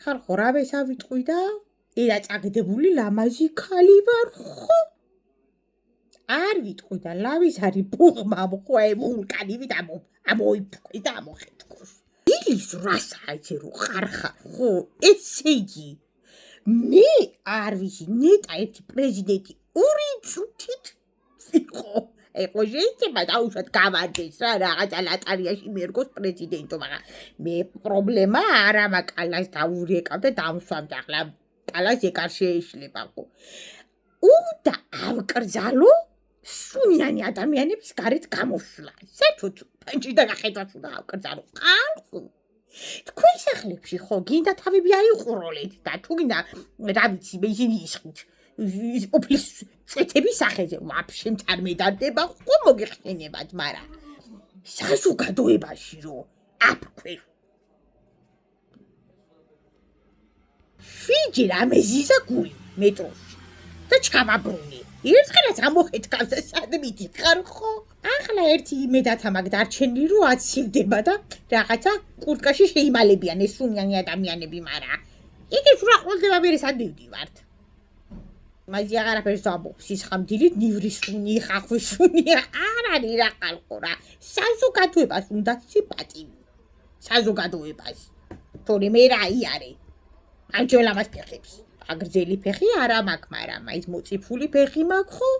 ხალხო რა ვესავიტყვი და ერა წაგდებული ლამაზი ქალი ვარ ხო? არ ვიტყვი და ლავის არის პუღმა მღვე ვულკანივით ამოიფხვი და ამოხეთქოს. ილის რასაა იცი რო ხარხარ ხო? ესე იგი მე არ ვიცი ნეტა ერთი პრეზიდენტი ორი წუთით იყო. ეხლა შეიძლება დაუშვათ გავარდეს რა რაღაცა ლატარიაში მიერგოს პრეზიდენტო, მაგრამ მე პრობლემა არა მაკალას დაურეკავ და დამსვამდა ახლა კალას ეკარ შეეშლება ხო. უნდა ავკრძალო სუნიანი ადამიანების გარეთ გამოსვლა. საერთოდ პანჭი და გახედავს უნდა ავკრძალო. ხალხო თქვენ სახლებში ხო გინდა თავები აიყუროლეთ და თუ გინდა რა ვიცი ისინი ისხით ოფლის წეთების სახეზე ვაფშე არ მედარდება ხო მოგეხსენებათ, მაგრამ საზოგადოებაში რო აფქვე ფიჯი რამეზიზა გული მეტროში და ჩავაბრუნე. ერთხელაც ამოხეთქავს და სადმით ხარ ხო? ახლა ერთი იმედათა მაგ დარჩენილი რო აცივდება და რაღაცა კურტკაში შეიმალებიან ეს სუნიანი ადამიანები, მაგრამ იქით რა ყოლდება მე სად მივდივართ. მაგ აღარაფერს ამბობს ის ხამდილით ნივრისუნი ხახვისუნი არ არის რა ხალხო რა. საზოგადოებას უნდა სიპატივი. საზოგადოებას. თორე მე რა იარე. ამჯერ ლამაზ ფეხებს. აგრძელი ფეხი არა მაქვს, მაგრამ ის მოწიფული ფეხი მაქვს ხო?